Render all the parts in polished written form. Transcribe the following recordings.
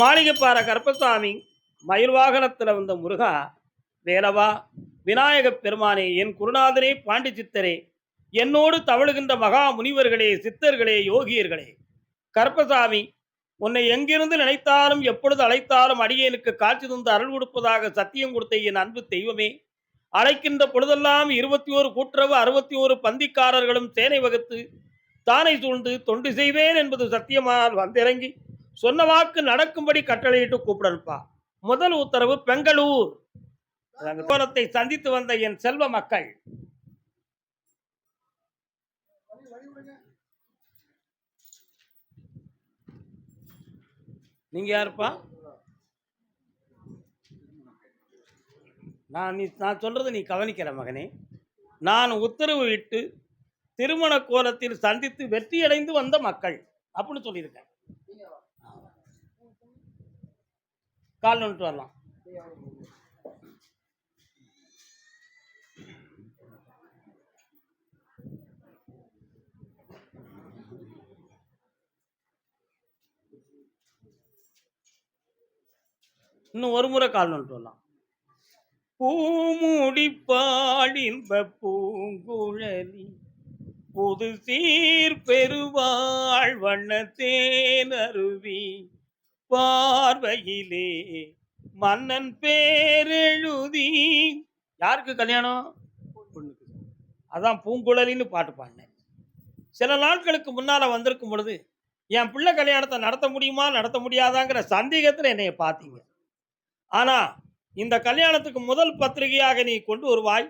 மாளிகைப்பாறை கருப்பசாமி மயில் வாகனத்தில் வந்த முருகா, வேலவா, விநாயகப் பெருமானே, என் குருநாதனே, பாண்டி சித்தரே, என்னோடு தவழுகின்ற மகா முனிவர்களே, சித்தர்களே, யோகியர்களே, கருப்பசாமி உன்னை எங்கிருந்து நினைத்தாலும் எப்பொழுது அழைத்தாலும் அடியேனுக்கு காட்சி தந்து அருள் கொடுப்பதாக சத்தியம் கொடுத்த என் அன்பு தெய்வமே, அழைக்கின்ற பொழுதெல்லாம் 21 கூட்டுறவு 61 பந்திக்காரர்களும் சேனை வகுத்து தானை சூழ்ந்து தொண்டு செய்வேன் என்பது சத்தியமால் வந்திறங்கி சொன்ன வாக்கு நடக்கும்படி கட்டளையிட்டு கூப்பிடப்பா. முதல் உத்தரவு பெங்களூர் கோலத்தை சந்தித்து வந்த என் செல்வ மக்கள், நீங்க யாருப்பா? நான் சொல்றது நீ கவனிக்கல மகனே. நான் உத்தரவு இட்டு திருமண கோலத்தில் சந்தித்து வெற்றியடைந்து வந்த மக்கள் அப்படின்னு சொல்லியிருக்கேன். கால் வந்துட்டு வரலாம். இன்னும் ஒரு முறை கால் வந்துட்டு வரலாம். பூமுடிப்பாடின்ப பூங்குழலி புது சீர் பெருவாழ் வண்ணத்தேன் அருவி பார்வையிலே மன்னன் பேரெழுதி. யாருக்கு கல்யாணம்? அதான் பூங்குழலின்னு பாட்டு பாடினேன். சில நாட்களுக்கு முன்னால வந்திருக்கும் பொழுது என் பிள்ளை கல்யாணத்தை நடத்த முடியுமா நடத்த முடியாதாங்கிற சந்தேகத்தில் என்னைய பார்த்தீங்க. ஆனா இந்த கல்யாணத்துக்கு முதல் பத்திரிகையாக நீ கொண்டு வருவாய்,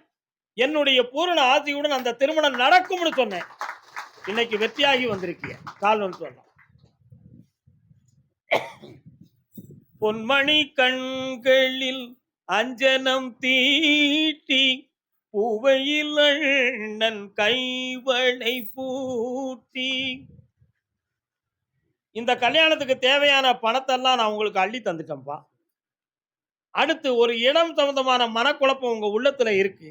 என்னுடைய பூரண ஆசையுடன் அந்த திருமணம் நடக்கும்னு சொன்னேன். இன்னைக்கு வெற்றியாகி வந்திருக்கிய. கால் வந்து சொன்ன பொன்மணி கண்களில் அஞ்சனம் தீட்டி பூவையில் அண்ணன் கைவளை பூட்டி இந்த கல்யாணத்துக்கு தேவையான பணத்தெல்லாம் நான் உங்களுக்கு அள்ளி தந்துட்டேன்ப்பா. அடுத்து ஒரு இடம் சம்பந்தமான மனக்குழப்பம் உங்க உள்ளத்துல இருக்கு.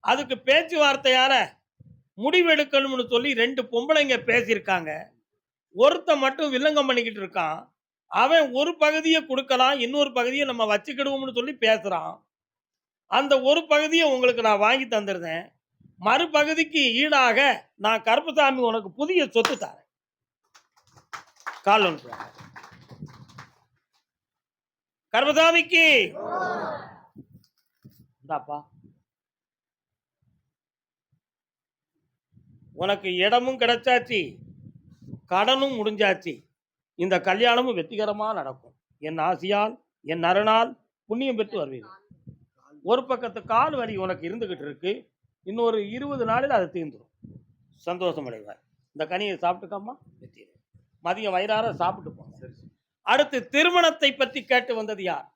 அதுக்கு பேச்சுவார்த்தையால முடிவெடுக்கணும்னு சொல்லி 2 பொம்பளைங்க பேசியிருக்காங்க. ஒருத்த மட்டும் வில்லங்கம் பண்ணிக்கிட்டு இருக்கான். அவன் ஒரு பகுதியை கொடுக்கலாம், இன்னொரு பகுதியை நம்ம வச்சுக்கிடுவோம்னு சொல்லி பேசுறான். அந்த ஒரு பகுதியை உங்களுக்கு நான் வாங்கி தந்துருந்தேன். மறுபகுதிக்கு ஈடாக நான் கருப்பசாமி உனக்கு புதிய சொத்து தரேன். கால் ஒன்று கருப்பசாமிக்கு இந்தாப்பா, உனக்கு இடமும் கிடைச்சாச்சு, கடனும் முடிஞ்சாச்சு, இந்த கல்யாணமும் வெற்றிகரமாக நடக்கும். என் ஆசியால் என் அருணால் புண்ணியம் பெற்று வருவீர்கள். ஒரு பக்கத்து கால் வலி உனக்கு இருந்துகிட்டு இருக்கு, இன்னொரு 20 நாளில் அது தீர்ந்துடும். சந்தோஷம் அடைவார். இந்த கனியை சாப்பிட்டுக்காமா வெற்றி. மதியம் வயிறார சாப்பிட்டு போங்க. அடுத்து திருமணத்தை பற்றி கேட்டு வந்தது யார்?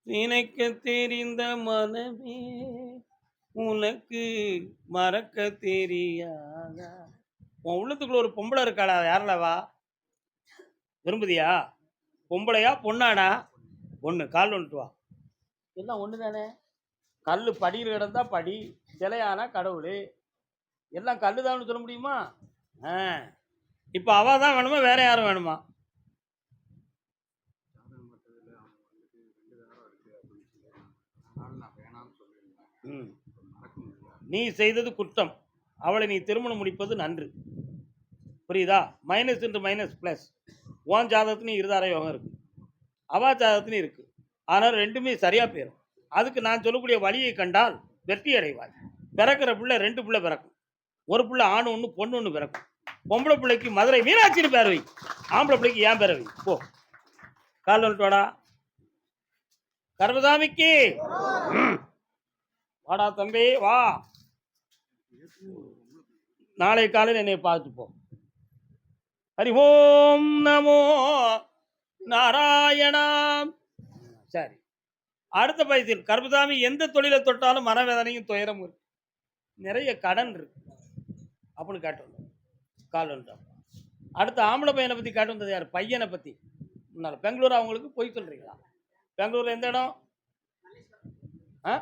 நினைக்க தெரிந்த மனமே உனக்கு மறக்க தெரியாதா? உன் உள்ளத்துக்குள்ள ஒரு பொம்பளை இருக்காளா? யாரலவா விரும்புதியா? பொம்பளையா பொண்ணாடா? ஒன்று. கால் வந்துட்டு வா. எல்லாம் ஒன்று தானே. கல் படியில் கிடந்தா படி, சிலையானா கடவுள், எல்லாம் கல் தான் சொல்ல முடியுமா? இப்போ அவ தான் வேணுமா வேற யாரும் வேணுமா? நீ செய்தது குற்றம், அவளை நீ திருமணம் முடிப்பது நன்று. புரியுதா? Minus into minus plus. உன் ஜாதகத்துலையும் இருதார யோகம் இருக்கு, அவா ஜாதகத்துலையும் இருக்கு. ஆனால் ரெண்டுமே சரியா போயிடும். அதுக்கு நான் சொல்லக்கூடிய வழியை கண்டால் வெற்றி அடைவாய். பிறக்கிற பிள்ளை 2 பிள்ளை பிறக்கும். ஒரு பிள்ளை ஆண் ஒன்று பொண்ணு ஒன்று பிறக்கும். பொம்பளை பிள்ளைக்கு மதுரை மீனாட்சின்னு பேரவை, ஆம்பளை பிள்ளைக்கு ஏன் பேரவை. போ. கால் வந்துட்டு வாடா. கருப்பசாமிக்கு வாடா தம்பி வா. நாளை காலையில் என்னை பார்த்துப்போம். ஹரி ஓம் நமோ நாராயணா. சரி, அடுத்த பயிற்சியில் கருப்பசாமி எந்த தொழிலை தொட்டாலும் மனவேதனையும் துயரமும் இருக்கு, நிறைய கடன் இருக்கு அப்படின்னு கேட்டு வந்தோம். கால் வந்துட்டோம். அடுத்த ஆம்பளை பையனை பற்றி கேட்டு வந்தது யார்? பையனை பற்றி. முன்னால் பெங்களூர் அவங்களுக்கு போய் சொல்றீங்களா? பெங்களூர்ல எந்த இடம்? ஆ?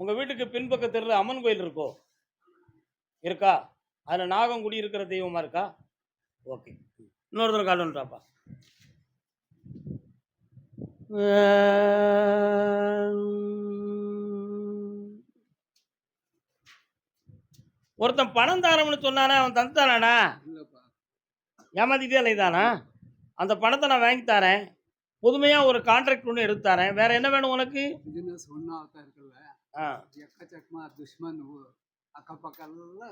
உங்க வீட்டுக்கு பின்பக்க தெருல அம்மன் கோயில் இருக்கோ? இருக்கா? அதுல நாகம் குடி இருக்கிற தெய்வமா இருக்கா? ஓகே. இன்னொரு தடவை கால் வந்துட்டாப்பா. ஒருத்தன் பணம் தாரம்னு சொன்னானே, அவன் தந்துட்டானாடா? ஏமாத்திட்டே இல்லைதானா? அந்த பணத்தை நான் வாங்கி தரேன், புதுமையா ஒரு கான்ட்ராக்ட் ஒன்று எடுத்து தரேன். வேற என்ன வேணும் உனக்கு? ಬಿಸಿನೆಸ್ ಒನ್ನ ಆಗ್ತಾ ಇರ್ತಲ್ಲ, ஆ, ಎಕ್ಕಚಕ್ಮ ದುಶ್ಮನ್ ಅಕ್ಕಪಕ್ಕ ಎಲ್ಲ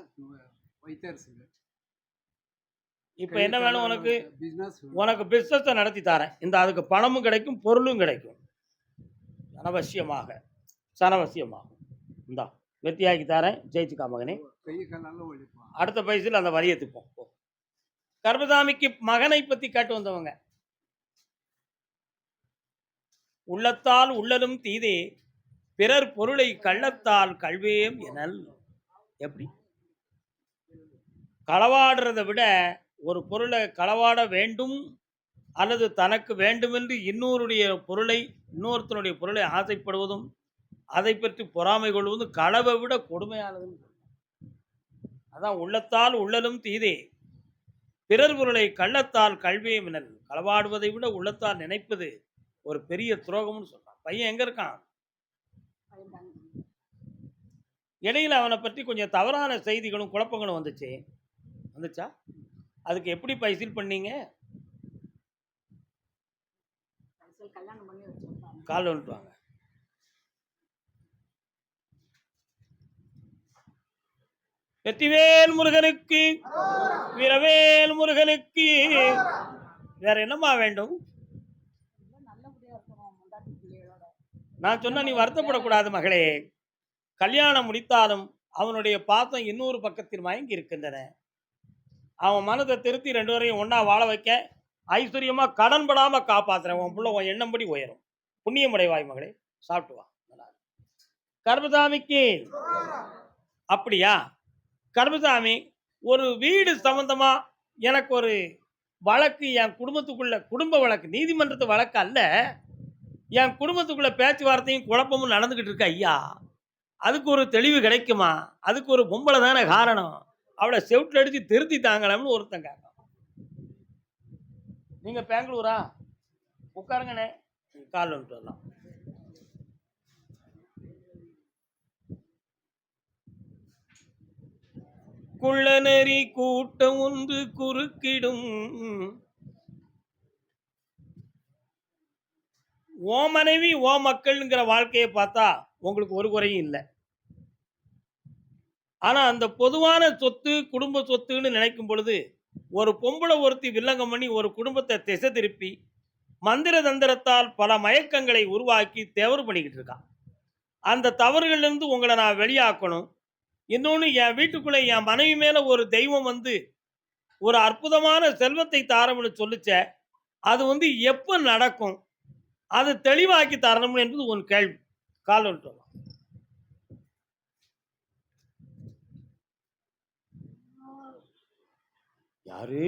ಒಯ್ತಾರೆ ಸರ್. இப்போ என்ன வேணும் உனக்கு? ಬಿಸ್ನೆಸ್ உனக்கு பிசினஸை நடத்தி தரேன். இந்த அதுக்கு பணமும் கிடைக்கும், பொருளும் கிடைக்கும். அனவசியமாக, சனவசியமாகும். இந்தா வெற்றியாக்கி தரேன், ஜெயிச்சுக்கா மகனே. ಕೈ ಕಾಲೆಲ್ಲ ಒಳಿಪ. அடுத்த பைசில் அந்த வரியை துப்போம். போ. கர்மசாமிக்கு மகனை பத்தி கேட்டு வந்தவங்க. உள்ளத்தால் உள்ளலும் தீதே, பிறர் பொருளை கள்ளத்தால் கல்வேம் எனல். எப்படி? களவாடுறதை விட ஒரு பொருளை களவாட வேண்டும் அல்லது தனக்கு வேண்டுமென்று இன்னொருத்தனுடைய பொருளை ஆசைப்படுவதும் அதை பற்றி பொறாமை கொள்வதும் களவை விட கொடுமையானதுன்னு சொல்றாங்க. அதான் உள்ளத்தால் உள்ளலும் தீதே, பிறர் பொருளை கள்ளத்தால் கல்வியும் எனல். களவாடுவதை விட உள்ளத்தால் நினைப்பது ஒரு பெரிய துரோகம்னு சொல்றான். பையன் எங்க இருக்கான்? இடையில அவனை பற்றி கொஞ்சம் தவறான செய்திகளும் குழப்பங்களும் வந்துச்சா? அதுக்கு எப்படி பைசல் பண்ணீங்க? கால் வந்துட்டு வாங்க. வெற்றிவேல் முருகனுக்கு, வீரவேல் முருகனுக்கு. வேற என்னமா வேண்டும்? நான் சொன்ன நீ வருத்தப்படக்கூடாது மகளே. கல்யாணம் முடித்தாலும் அவனுடைய பாசம் இன்னொரு பக்கத்தில் மயங்கி இருக்கின்றன. அவன் மனதை திருத்தி ரெண்டு வரையும் ஒன்னா வாழ வைக்க, ஐஸ்வர்யமா கடன் படாம காப்பாத்துறேன். உன் புள்ள உன் எண்ணம்படி உயரும். புண்ணியமுடைவாய் மகளே, சாப்பிட்டு வா. கர்மசாமிக்கு அப்படியா? கர்மசாமி, ஒரு வீடு சம்பந்தமா எனக்கு ஒரு வழக்கு, என் குடும்பத்துக்குள்ள குடும்ப வழக்கு, நீதிமன்றத்து வழக்கு அல்ல, என் குடும்பத்துக்குள்ள பேச்சுவார்த்தையும் குழப்பமும் நடந்துகிட்டு இருக்கு ஐயா. அதுக்கு ஒரு தெளிவு கிடைக்குமா? அதுக்கு ஒரு பொம்பளை தானே காரணம், அவளை செவுட்டில் அடிச்சு திருத்தி தாங்கலாம்னு ஒருத்தன் கேட்கான். நீங்க பெங்களூரா? உட்காருங்கண்ணே, கால் வந்துட்டு வரலாம். குள்ளநெறி கூட்டம் ஒன்று குறுக்கிடும், ஓ மனைவி ஓ மக்கள்ங்கிற வாழ்க்கையை பார்த்தா உங்களுக்கு ஒரு குறையும் இல்லை. ஆனா அந்த பொதுவான சொத்து குடும்ப சொத்துன்னு நினைக்கும் பொழுது ஒரு பொம்பளை ஒருத்தி வில்லங்கம் பண்ணி ஒரு குடும்பத்தை திசை திருப்பி மந்திர தந்திரத்தால் பல மயக்கங்களை உருவாக்கி தவறு பண்ணிக்கிட்டு இருக்கான். அந்த தவறுகள்லேருந்து உங்களை நான் வெளியாக்கணும். இன்னொன்று, என் வீட்டுக்குள்ளே என் மனைவி மேலே ஒரு தெய்வம் வந்து ஒரு அற்புதமான செல்வத்தை தாரம்னு சொல்லிச்ச, அது எப்போ நடக்கும், அது தெளிவாக்கி தரணும் என்பது உன் கேள்வி. கால் வந்துட்டு யாரு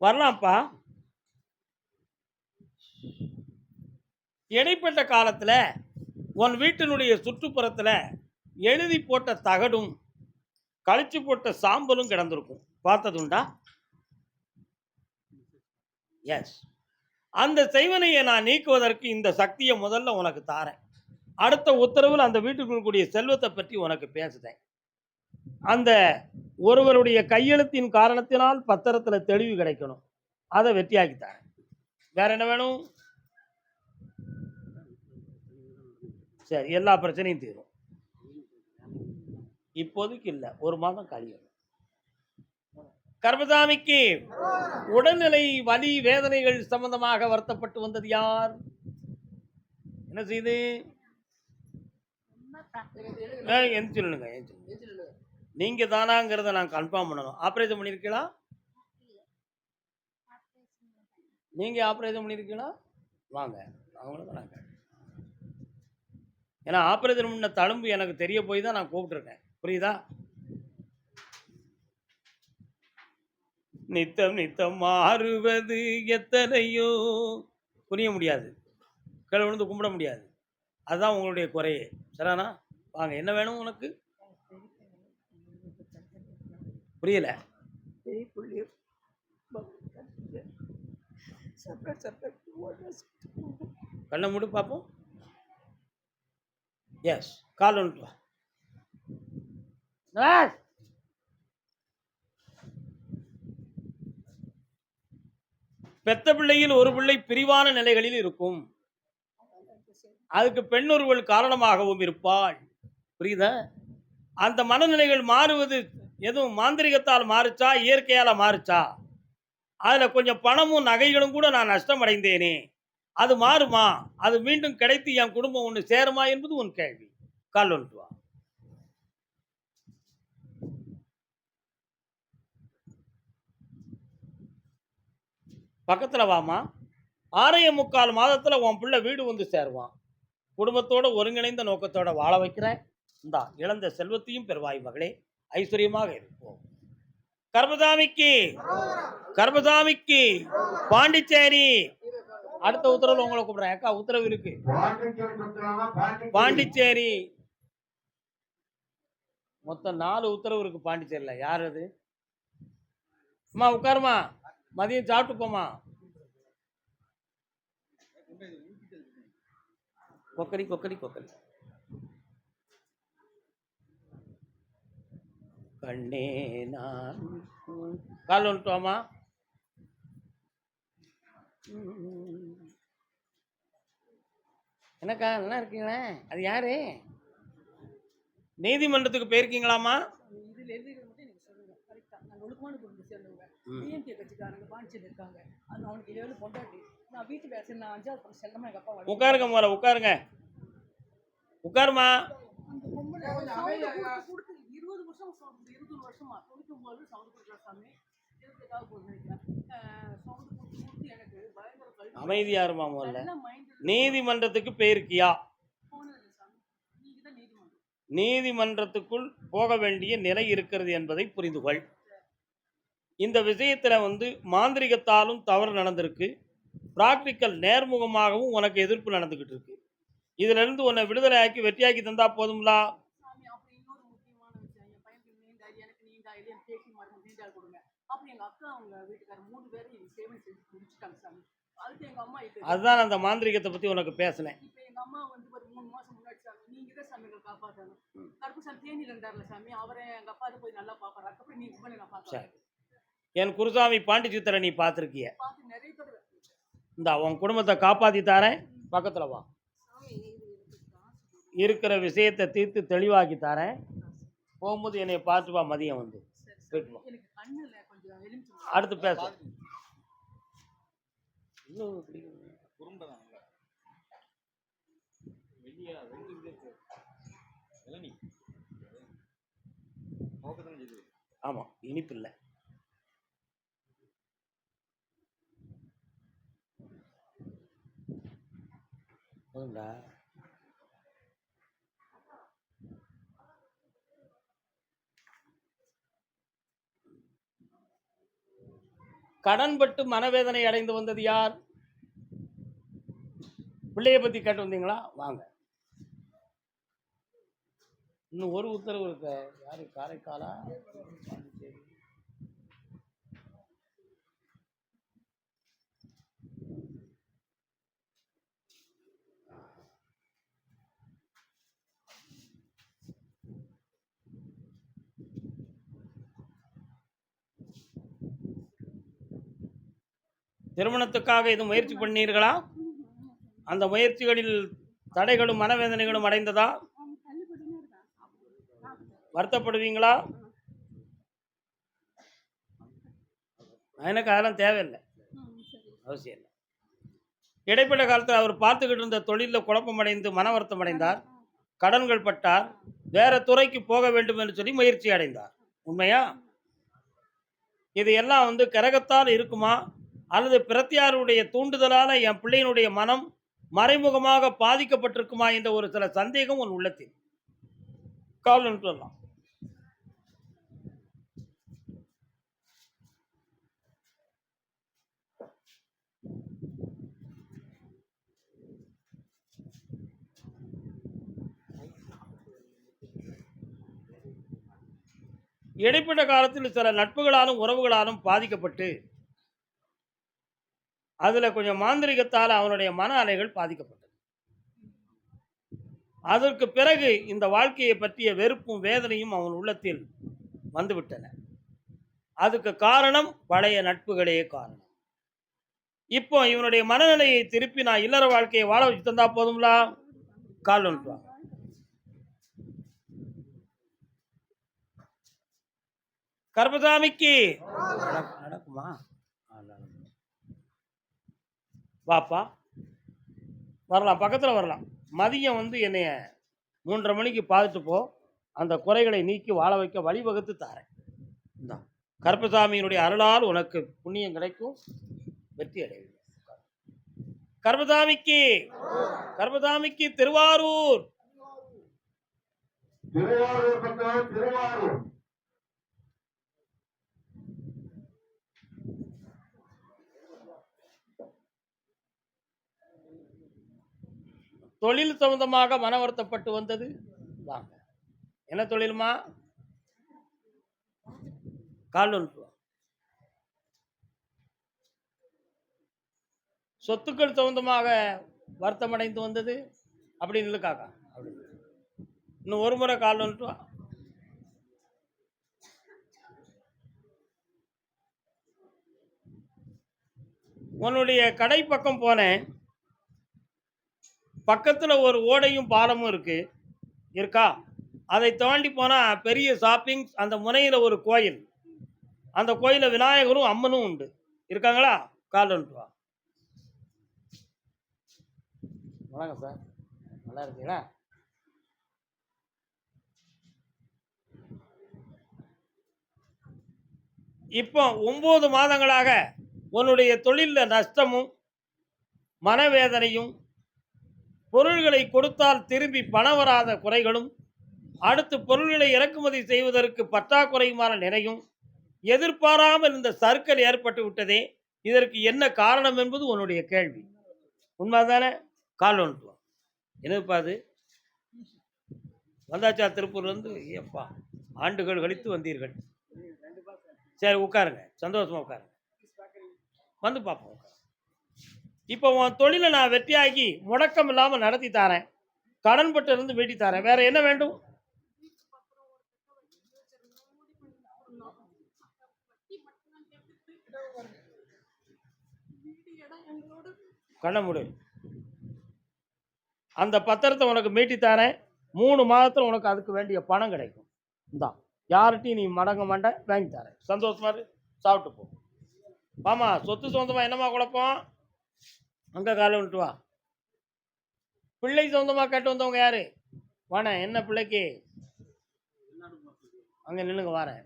வரலாம்ப்பா? இடைப்பட்ட காலத்துல உன் வீட்டினுடைய சுற்றுப்புறத்துல எழுதி போட்ட தகடும் கழிச்சு போட்ட சாம்பலும் கிடந்திருக்கும். பார்த்ததுண்டா? எஸ். அந்த செய்வனையை நான் நீக்குவதற்கு இந்த சக்தியை முதல்ல உனக்கு தாரேன். அடுத்த உத்தரவில் அந்த வீட்டுக்குள் கூடிய செல்வத்தை பற்றி உனக்கு பேசுதேன். அந்த ஒருவருடைய கையெழுத்தின் காரணத்தினால் பத்திரத்துல தெளிவு கிடைக்கணும். அதை வெற்றியாக்கி தரேன். வேற என்ன வேணும்? சரி, எல்லா பிரச்சனையும் தீரும். இப்போதைக்கு இல்லை, ஒரு மாதம் கழியும். கர்மசாமிக்கு உடல்நிலை வலி வேதனைகள் சம்பந்தமாக வருத்தப்பட்டு வந்தது யார்? என்ன செய்து? சொல்லுங்க, நீங்க தானாங்கிறத நான் கன்ஃபார்ம் பண்ணணும். ஆப்ரேஷன் பண்ணிருக்கீங்களா? நீங்க ஆப்ரேஷன் பண்ணிருக்கீங்களா? வாங்க, அவங்கள நாங்க. ஏன்னா ஆப்ரேஷன் பண்ண தழும்பு எனக்கு தெரிய போய் தான் நான் கூப்பிட்டுருக்கேன். புரியுதா? நித்தம் நித்தம் மாறுவது எத்தனையோ. புரிய முடியாது, கீழே விழுந்து கும்பிட முடியாது. அதுதான் உங்களுடைய குறையே. சரிண்ணா? வாங்க, என்ன வேணும் உனக்கு? புரியல. கண்ணை மூடு பார்ப்போம். எஸ், கால் வந்துட்டு வா. நவாஸ்! பெத்த பிள்ளையில் ஒரு பிள்ளை பிரிவான நிலைகளில் இருக்கும். அதுக்கு பெண்ணொருவள் காரணமாகவும் இருப்பாள். புரியுதா? அந்த மனநிலைகள் மாறுவது எதுவும் மாந்திரிகத்தால் மாறுச்சா, இயற்கையால மாறுச்சா? அதுல கொஞ்சம் பணமும் நகைகளும் கூட நான் நஷ்டம் அடைந்தேனே, அது மாறுமா? அது மீண்டும் கிடைத்து என் குடும்பம் ஒன்று சேருமா என்பது உன் கேள்வி. கால் வந்துட்டு வா. பக்கத்துல வாமா. 6.75 மாதத்துல உன் பிள்ளை வீடு வந்து சேருவான். குடும்பத்தோட ஒருங்கிணைந்த நோக்கத்தோட வாழ வைக்கிறேன். இந்தா, இழந்த செல்வத்தையும் பெறுவாய் மகளே. ஐஸ்வர்யமாக இருப்போம். கர்மசாமிக்கு, கர்மசாமிக்கு, பாண்டிச்சேரி. அடுத்த உத்தரவு உங்களை கூப்பிடுறேன். அக்கா, உத்தரவு இருக்கு. பாண்டிச்சேரி. மொத்தம் 4 உத்தரவு இருக்கு பாண்டிச்சேரியில. யார் அது? அம்மா உட்காருமா, மதியம் சாப்பிட்டு போமா. கொக்கரி கொக்கரி கொக்கரி. கண்ணே நான் கால் வந்துட்டோமா. என்னக்கா, நல்லா இருக்கீங்களா? அது யாரு? நீதிமன்றத்துக்கு போயிருக்கீங்களாமா? இதுல எழுதிக்கிறது மட்டும் எனக்கு சொல்லுங்க. கரெக்டா நாங்க ஒழுக்கமான குடும்பத்தை சேர்ந்தவங்க. டிஎம்கே கட்சிக்காரங்க பாண்டிச்சேரியில் இருக்காங்க. அது அவனுக்கு 7 பொண்டாட்டி. நான் வீட்டு வேலை செய்ய, நான் 5வது படம் செல்லமா எங்க அப்பா வழி. உட்காருங்க முதல்ல, உட்காருங்க. உட்காருமா. அந்த பொம்பளை சவுண்ட் கொடுத்து 20 வருஷம் சவுண்ட், 20 வருஷமா 99 சவுண்ட் கொடுக்குற சாமி. எதுக்காக போகுது நினைக்கிறேன். சவுண்ட் கொடுத்து எனக்கு பயங்கர கல்வி. அமைதியா இருமா முதல்ல. எல்லாம் மைண்ட் நீதிமன்றத்துக்கு போயிருக்கியா? போனது சாமி. நீங்க தான் நீதிமன்றம். நீதிமன்றத்துக்குள் போக வேண்டிய நிலை இருக்கிறது என்பதை புரிந்து கொள். இந்த விஷயத்துல மாந்திரிகத்தாலும் தவறு நடந்திருக்கு. பிராக்டிக்கல் நேர்முகமாகவும் உனக்கு எதிர்ப்பு நடந்துகிட்டு இருக்கு. இதுல இருந்து உன்னை விடுதலை ஆக்கி வெற்றியாக்கி தந்தா போதும்லா? சாமி, அப்புறம் இன்னொரு முக்கியமான விஷயம், என் பையனுக்கு நீண்டாயில், எனக்கு நீண்டாயில், என் பேத்தி மருந்து நீண்டால் கொடுங்க. அப்புறம் எங்க அக்கா அவங்க வீட்டுக்காரர் 3 பேரும் எனக்கு சேவை செஞ்சு முடிச்சுட்டாங்க சாமி. அதுக்கு எங்க அம்மா அதுதான் அந்த மாந்திரிகத்தை பத்தி உனக்கு பேசினேன். இப்ப எங்க அம்மா ஒரு 3 மாசம் முன்னாடி சாமி, நீங்க தான் சாமி எங்களை காப்பாற்றணும். கருப்புசாமி தேனியில் இருந்தார்ல சாமி, அவரை எங்க அப்பா போய் நல்லா பாப்பாரு. அதுக்கப்புறம் நீங்க போய் நான் பார்த்தேன். என் குருசாமி பாண்டி சித்தரை நீ பார்த்துருக்கிய. பார்த்து நிறைய தடவை. இந்த உன் குடும்பத்தை காப்பாத்தி தரேன். பக்கத்துல வா. இருக்கிற விஷயத்தை தீர்த்து தெளிவாக்கி தரேன். போகும்போது என்னை பார்த்து வா. மதியம் எனக்கு கண்ணுல கொஞ்சம் எலுமிச்சை. அடுத்து பேச. ஆமா, இனிப்பு இல்லை. கடன்பட்டு மனவேதனை அடைந்து வந்தது யார்? பிள்ளைய பத்தி கேட்டு வந்தீங்களா? வாங்க. இன்னும் ஒரு உத்தரவு இருக்க. யாரு? காரைக்காலா? திருமணத்துக்காக இது முயற்சி பண்ணீர்களா? அந்த முயற்சிகளில் தடைகளும் மனவேதனைகளும் அடைந்ததா? வருத்தப்படுவீங்களா? எனக்கு அதெல்லாம் தேவையில்லை, அவசியம் இல்லை. இடைப்பட்ட காலத்தில் அவர் பார்த்துக்கிட்டு இருந்த தொழிலில் குழப்பமடைந்து மன வருத்தம் அடைந்தார். கடன்கள் பட்டார். வேற துறைக்கு போக வேண்டும் என்று சொல்லி முயற்சி அடைந்தார். உண்மையா? இது எல்லாம் கிரகத்தால் இருக்குமா, அல்லது பிரத்தியாருடைய தூண்டுதலால என் பிள்ளையினுடைய மனம் மறைமுகமாக பாதிக்கப்பட்டிருக்குமா என்ற ஒரு சில சந்தேகம் உன் உள்ளத்தில். கால் சொல்லலாம். இடைப்பட்ட காலத்தில் சில நட்புகளாலும் உறவுகளாலும் பாதிக்கப்பட்டு அதுல கொஞ்சம் மாந்திரிகத்தால் அவனுடைய மன அலைகள் பாதிக்கப்பட்டது. அதற்கு பிறகு இந்த வாழ்க்கையை பற்றிய வெறுப்பும் வேதனையும் அவன் உள்ளத்தில் வந்துவிட்டன. அதுக்கு காரணம் பழைய நட்புகளே காரணம். இப்போ இவனுடைய மனநிலையை திருப்பி நான் இல்லற வாழ்க்கையை வாழ வச்சு தந்தா போதும்லா? கால் ஒன்றுவாங்க. கர்பசாமிக்கு நடக்குமா? வாப்பா வரலாம், பக்கத்தில் வரலாம். மதியம் வந்து என்னைய 3:30 மணிக்கு பார்த்துட்டு போ. அந்த குறைகளை நீக்கி வாழ வைக்க வழிவகுத்து தாரேன். இந்தா, கருப்பசாமியினுடைய அருளால் உனக்கு புண்ணியம் கிடைக்கும், வெற்றி அடைவீங்க. கருப்பசாமிக்கு கருப்பசாமிக்கு திருவாரூர் தொழில் சம்பந்தமாக மன வருத்தப்பட்டு வந்தது. வாங்க. என்ன தொழிலுமா? கால் ஒன்று. சொத்துக்கள் சம்பந்தமாக வருத்தமடைந்து வந்தது. அப்படின்னு இல்லை காக்கா, அப்படி இன்னும் ஒரு முறை கால் ஒன்று. உன்னுடைய கடை பக்கம் போனேன். பக்கத்தில் ஒரு ஓடையும் பாலமும் இருக்கா? அதை தாண்டி போனால் பெரிய ஷாப்பிங், அந்த முனையில் ஒரு கோயில், அந்த கோயிலில் விநாயகரும் அம்மனும் உண்டு. இருக்காங்களா? கால் ஒன்று வா. வணக்கம் சார், நல்லா இருக்கீங்களா? இப்போ 9 மாதங்களாக உன்னுடைய தொழிலில் நஷ்டமும் மனவேதனையும், பொருள்களை கொடுத்தால் திரும்பி பணம் வராத குறைகளும், அடுத்து பொருள்களை இறக்குமதி செய்வதற்கு பற்றாக்குறையுமான நிலையும், எதிர்பாராமல் இந்த சர்க்கல் ஏற்பட்டு விட்டதே, இதற்கு என்ன காரணம் என்பது உன்னுடைய கேள்வி. உண்மைதானே? கால் ஒன்று. என்னப்பா அது? வந்தாச்சா திருப்பூர்லேருந்து? ஏப்பா, ஆண்டுகள் கழித்து வந்தீர்கள். சரி உட்காருங்க, சந்தோஷமா உட்காருங்க, வந்து பார்ப்போம். இப்போ உன் தொழிலை நான் வெற்றியாகி முடக்கம் இல்லாமல் நடத்தி தரேன், கடன்பட்டு இருந்து வீட்டி தரேன். வேற என்ன வேண்டும்? கண்ண முடி. அந்த பத்திரத்தை உனக்கு மீட்டி தரேன். 3 மாதத்தில் உனக்கு அதுக்கு வேண்டிய பணம் கிடைக்கும். இந்தா, யார்கிட்டையும் நீ மடங்க மாட்ட, வாங்கி தரேன். சந்தோஷமா சாப்பிட்டு போ. மாமா, சொத்து சொந்தமா என்னமா குழப்பம்? அங்கே காலை விட்டு வா. பிள்ளை சொந்தமாக கேட்டு வந்தவங்க யாரு? வாண, என்ன பிள்ளைக்கு? அங்கே நின்னுங்க, வாரேன்.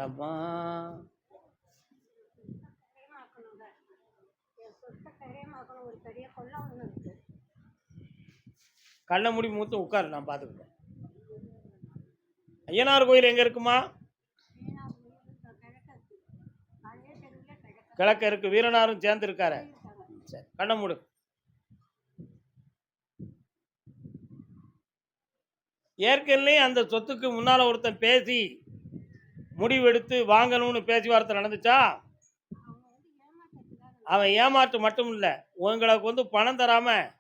ஏம்மா, கண்ண மூடி மூத்து உட்காரு, நான் பார்த்துக்கிட்டேன். ஐயனார் கோயில் எங்கே இருக்குமா? கிழக்க இருக்கு. வீரனாரும் சேர்ந்து இருக்காரு. சரி, கண்ண மூடு. ஏற்கனவே அந்த சொத்துக்கு முன்னால் ஒருத்தன் பேசி முடிவெடுத்து வாங்கணும்னு பேச்சுவார்த்தை நடந்துச்சா? அவன் ஏமாற்று மட்டும் இல்லை, உங்களுக்கு வந்து பணம் தராமல்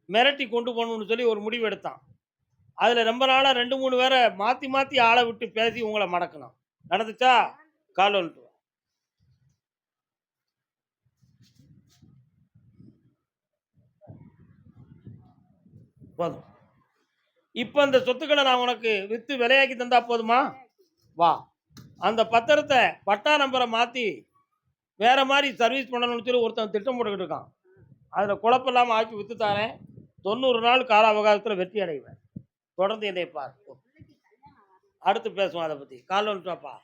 மிரட்டி கொண்டு போகணும்னு சொல்லி ஒரு முடிவு எடுத்தான். அதில் ரொம்ப நாளாக 2-3 பேரை மாற்றி மாற்றி ஆளை விட்டு பேசி உங்களை மடக்கணும். நடந்துச்சா? கால் ஒன்று போதும். இப்போ அந்த சொத்துக்களை நான் உனக்கு விற்று விலையாக்கி தந்தா போதுமா? வா. அந்த பத்திரத்தை பட்டா நம்பரை மாற்றி வேற மாதிரி சர்வீஸ் பண்ணணும்னு சொல்லி ஒருத்தன் திட்டம் போட்டுக்கிட்டு இருக்கான். அதில் குழப்பம் இல்லாமல் ஆக்கி விற்று தாரேன். 90 நாள் கால அவகாசத்தில் வெற்றி அடைவேன். தொடர்ந்து என்னை பார். அடுத்து பேசுவோம் அதை பற்றி. கால் வந்துட்டாப்பா.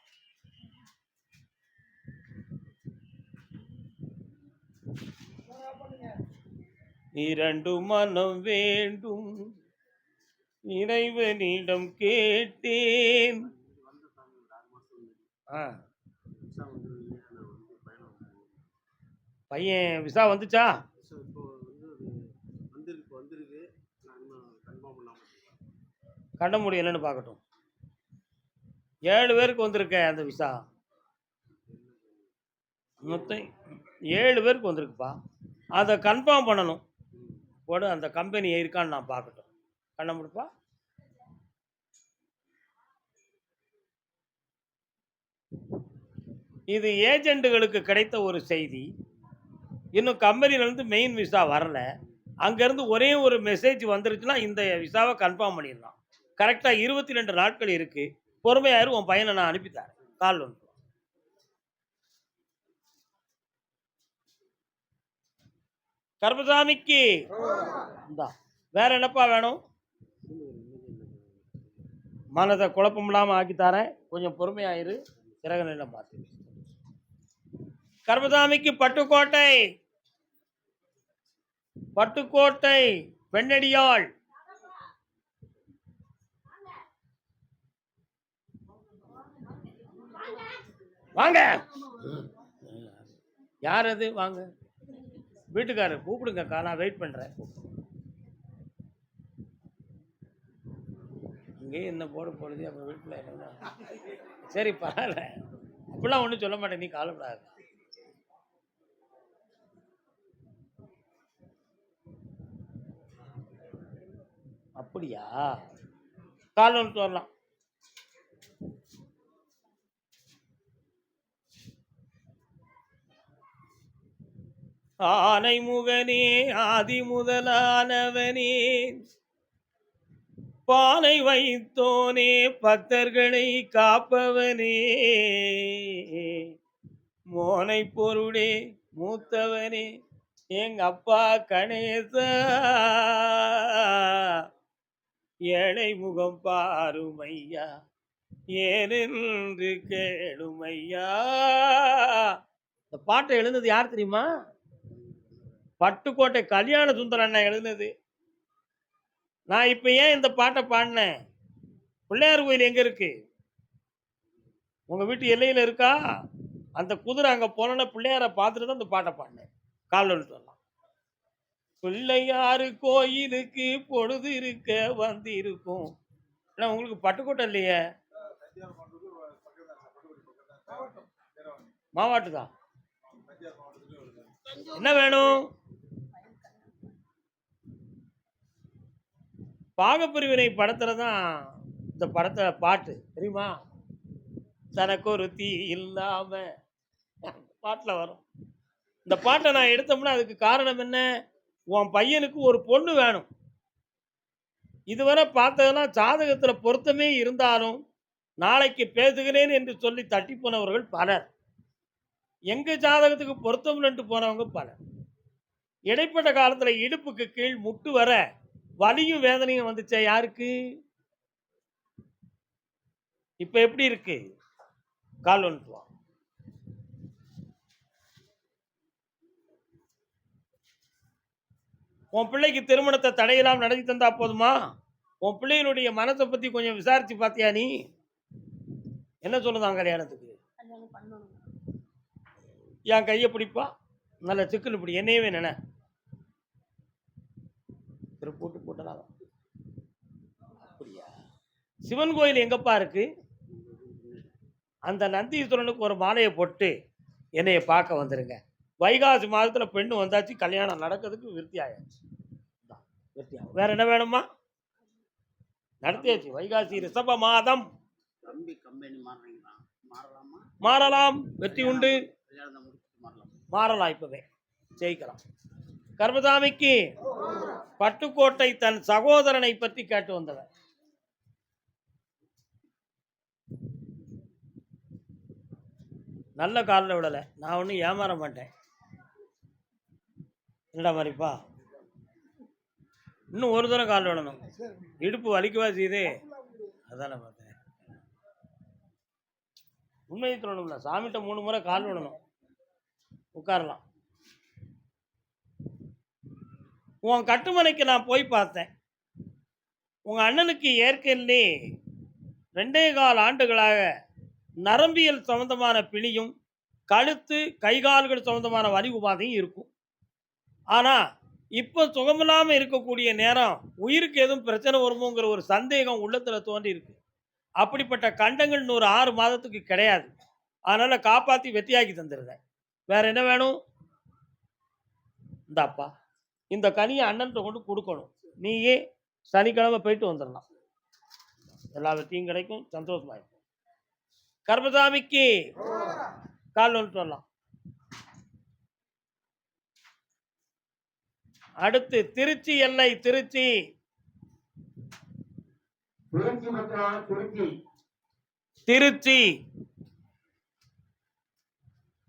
இரண்டு மனம் வேண்டும் இறைவனிடம் கேட்டேன். பையன் விசா வந்துச்சா? கண்ட முடியும் என்னன்னு பார்க்கட்டும். 7 பேருக்கு வந்திருக்க அந்த விசா. மொத்தம் 7 பேருக்கு வந்திருக்குப்பா. அத கன்ஃபார்ம் பண்ணணும். போடு அந்த கம்பெனி இருக்கான்னு நான் பார்க்கட்டும். கண்ண மூடுப்பா. இது ஏஜெண்டுகளுக்கு கிடைத்த ஒரு செய்தி. இன்னும் கம்பெனிலேருந்து மெயின் விசா வரல. அங்கேருந்து ஒரே ஒரு மெசேஜ் வந்துருச்சுன்னா, இந்த விசாவை கன்ஃபார்ம் பண்ணிடலாம். கரெக்டா 22 நாட்கள் இருக்கு. பொறுமையா இரு, உன் பையன நான் அனுப்பி தரேன். கால் வந்துரும். கருப்பசாமிக்கு இந்தா. வேற என்னப்பா வேணும்? மனதை குழப்பம் இல்லாம ஆக்கி தரேன். கொஞ்சம் பொறுமையா இரு. கிரக நிலை மாத்து. கருப்பசாமிக்கு பட்டுக்கோட்டை, பட்டுக்கோட்டை பெண்ணடியாள். வாங்க. யார் அது? வாங்க. வீட்டுக்காரர் கூப்பிடுங்கக்கா, நான் வெயிட் பண்றேன். இங்கே என்ன போடுது அப்ப வீட்டுல என்ன? சரி பரவாயில்ல, அப்படிலாம் ஒன்றும் சொல்ல மாட்டேன், நீ கவலைப்படாத. அப்படியா? கால் வந்துட்டு வரலாம். ஆனை முகனே ஆதி முதலானவனே, பானை வைத்தோனே பக்தர்களை காப்பவனே, மோனை பொருளே மூத்தவனே எங்க அப்பா கணேசா, ஏழை முகம் பாருமையா ஏனென்று கேளுமையா. இந்த பாட்டை எழுந்தது யார் தெரியுமா? பட்டுக்கோட்டை கல்யாண சுந்தர அண்ணன் எழுதுனது. நான் இப்ப ஏன் இந்த பாட்டை பாடினேன்? பிள்ளையார் கோயில் எங்க இருக்கு? உங்க வீட்டு எல்லையில இருக்கா? அந்த குதிரை அங்க போனோன்னா பிள்ளையாரை பார்த்துட்டு தான் இந்த பாட்டை பாடினேன். கால் வந்துட்டு வரலாம். பிள்ளையாரு கோயிலுக்கு பொழுது இருக்க வந்து இருக்கும். உங்களுக்கு பட்டுக்கோட்டை இல்லையே? மாவாட்டு தான். என்ன வேணும்? பாகப்பிரிவினை படத்துல தான் இந்த படத்தை பாட்டு தெரியுமா? தனக்கு ஒரு தீ இல்லாம பாட்டுல வரும். இந்த பாட்டை நான் எடுத்தோம்னா அதுக்கு காரணம் என்ன? உன் பையனுக்கு ஒரு பொண்ணு வேணும். இதுவரை பார்த்ததுன்னா ஜாதகத்துல பொருத்தமே இருந்தாலும் நாளைக்கு பேசுகிறேன் என்று சொல்லி தட்டி போனவர்கள் பலர். எங்க ஜாதகத்துக்கு பொருத்தம் போனவங்க பலர். இடைப்பட்ட காலத்துல இடுப்புக்கு கீழ் முட்டு வர வலியும் வேதனையும் வந்துச்சே யாருக்கு? இப்ப எப்படி இருக்கு? கால் வந்துட்டு வா. உன் பிள்ளைக்கு திருமணத்தை தடையெல்லாம் நடத்தி தந்தா போதுமா? உன் பிள்ளையினுடைய மனசை பத்தி கொஞ்சம் விசாரிச்சு பார்த்தியா நீ? என்ன சொல்லுதான் கல்யாணத்துக்கு? என் கையை பிடிப்பா, நல்ல சிக்கல் இப்படி என்னையவே நினை போட்டு போட்டலாம். அப்படியா? சிவன் கோயில் எங்கப்பா இருக்கு? அந்த நந்தீஸ்வரனுக்கு ஒரு மாலையை போட்டு என்னைய பார்க்க வந்துருங்க. வைகாசி மாதத்துல பெண்ணு வந்தாச்சு, கல்யாணம் நடக்கிறதுக்கு விருத்தி ஆயாச்சு. வேற என்ன வேணுமா? நடத்தியாச்சு. வைகாசி ரிஷப மாதம். மாறலாம், வெற்றி உண்டு. மாறலாம், இப்பவே ஜெயிக்கலாம். கர்மசாமிக்கு பட்டுக்கோட்டை தன் சகோதரனை பற்றி கேட்டு வந்தவர். நல்ல காலில் விடலை. நான் ஒன்றும் ஏமாற மாட்டேன். என்னடா மாதிரிப்பா, இன்னும் ஒரு தூரம் கால் விடணும். இடுப்பு வலிக்குவா செய்யுது, அதான பார்த்தேன். உண்மையை சொல்லணும்ல, சாமிகிட்ட 3 முறை கால் விடணும். உட்காரலாம். உன் கட்டுமனைக்கு நான் போய் பார்த்தேன். உங்க அண்ணனுக்கு ஏற்கனவே 2.25 ஆண்டுகளாக நரம்பியல் சம்பந்தமான பிணியும் கழுத்து கைகால்கள் சம்பந்தமான வலி உபாதையும் இருக்கும். ஆனா இப்போ சுகமில்லாம இருக்கக்கூடிய நேரம் உயிருக்கு எதுவும் பிரச்சனை வருமோங்கிற ஒரு சந்தேகம் உள்ளத்துல தோன்றி இருக்கு. அப்படிப்பட்ட கண்டங்கள் இன்னொரு 6 மாதத்துக்கு கிடையாது. அதனால காப்பாத்தி வெட்டியாக்கி தந்துருறேன். வேற என்ன வேணும்? இந்தாப்பா. இந்த கனிய அண்ணன்ட்ட கொண்டு குடுக்கணும். நீயே சனிக்கிழமை போயிட்டு வந்துரலாம். எல்லா வெற்றியும் கிடைக்கும். சந்தோஷமா இருக்கும். கர்மசாமிக்கு கால் வந்துட்டு வரலாம். அடுத்து திருச்சி எல்லை திருச்சி திருச்சி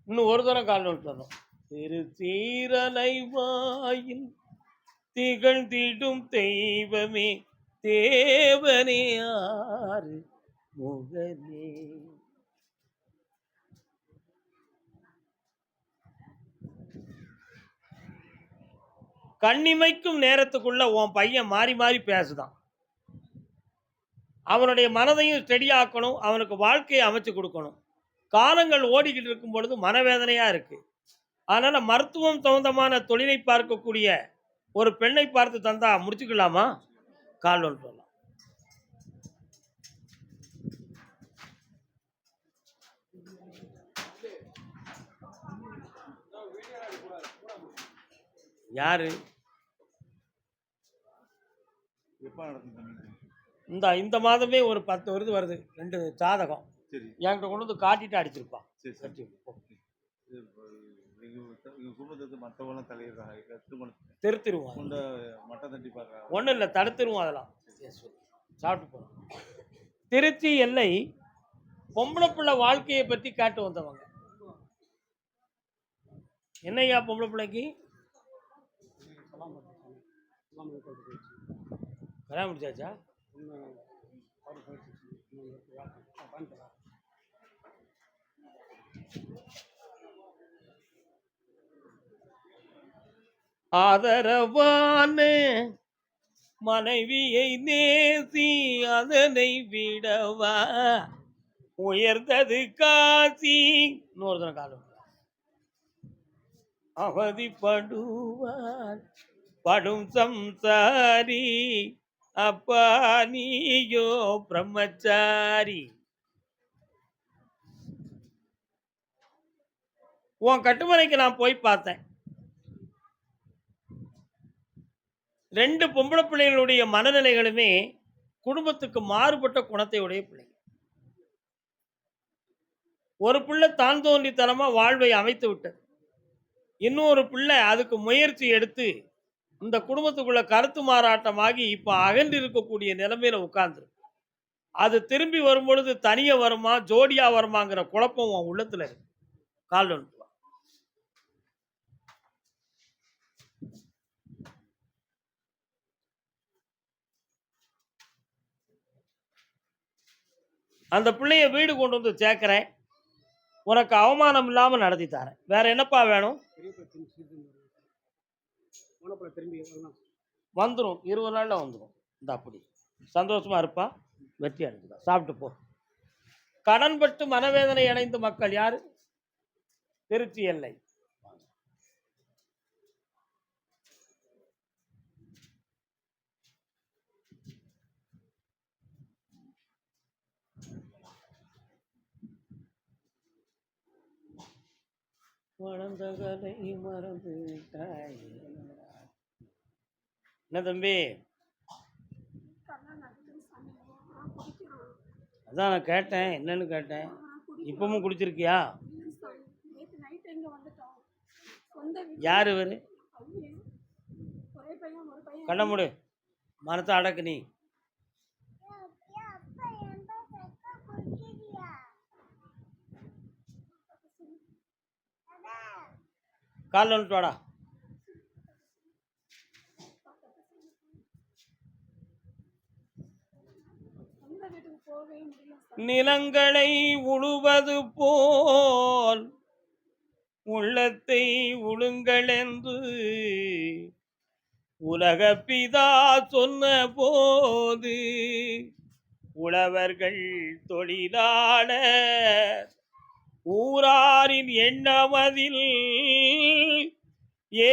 இன்னும் ஒரு தரம் கால் வந்துட்டு வரணும். திருச்சீரலை வாயில் திகழ்ந்திடும் தெய்வமே தேவனே ஆறு முகனே. கண்ணிமைக்கும் நேரத்துக்குள்ள உன் பையன் மாறி மாறி பேசுதான். அவனுடைய மனதையும் ஸ்டெடியாக்கணும். அவனுக்கு வாழ்க்கையை அமைச்சு கொடுக்கணும். காலங்கள் ஓடிக்கிட்டு இருக்கும் பொழுது மனவேதனையா இருக்கு. அதனால மருத்துவம் சம்பந்தமான தொழிலை பார்க்கக்கூடிய ஒரு பெண்ணை பார்த்து தந்தா முடிச்சுக்கலாமா? கால் வந்துட்டு வரலாம். யாரு? இந்த மாதமே ஒரு 10 வருது வருது 2 ஜாதகம் என்கிட்ட கொண்டு வந்து காட்டிட்டு அடிச்சிருப்பான். திருத்திருவான். ஒன்றும் இல்லை, தடுத்துருவோம். அதெல்லாம் சாப்பிட்டு போகிறோம். திருச்சி எல்லை பொம்பளை பிள்ளை வாழ்க்கையை பற்றி காட்டு வந்தவங்க. என்னையா பொம்பளை பிள்ளைக்கு கல்யாணம் முடிச்சாச்சா? ஆதரவான மனைவியை நேசி அதனை விடவா உயர்ந்தது காசி. இன்னொருத்தன காலம் அவதிப்படுவார் படும் சம்சாரி அப்பா நீயோ பிரம்மச்சாரி. உன் கட்டுமனைக்கு நான் போய் பார்த்தேன். 2 பொம்பளை பிள்ளைகளுடைய மனநிலைகளுமே குடும்பத்துக்கு மாறுபட்ட குணத்தை உடைய பிள்ளைங்க. ஒரு பிள்ளை தான் தோன்றித்தனமா வாழ்வை அமைத்து விட்டது. இன்னொரு பிள்ளை அதுக்கு முயற்சி எடுத்து இந்த குடும்பத்துக்குள்ள கருத்து மாறாட்டமாகி இப்ப அகன்று இருக்கக்கூடிய நிலைமையில உட்கார்ந்து அது திரும்பி வரும்பொழுது தனியா வருமா ஜோடியா வருமாங்கிற குழப்பம் உன் உள்ளத்துல இருக்கு. கால் ஒன்று அந்த பிள்ளைய வீடு கொண்டு வந்து சேர்க்கிறேன். உனக்கு அவமானம் இல்லாம நடத்தி தரேன். வேற என்னப்பா வேணும்? வந்துடும். 20 நாள்ல வந்துடும். இந்த அப்படி சந்தோஷமா இருப்பா. வெற்றி அடைஞ்சுதா. சாப்பிட்டு போ. கடன்பட்டு மனவேதனை அடைந்த மக்கள் யாரு? திருச்சி எல்லை. வளர்ந்தகலை மறந்து விட்டாய். என்ன தம்பி? அதான் நான் கேட்டேன், என்னன்னு கேட்டேன். இப்பவும் குடிச்சிருக்கியா? யாரு இவரு? கண்ண மூடு. மனத்தை அடக்கு. நீ கால் வந்துட்டு வாடா. நிலங்களை உழுவது போல் உள்ளத்தை உழுங்களென்று உலக பிதா சொன்ன போது உழவர்கள் தொழிலாளர் ஊராரின் எண்ணமதில் ஏ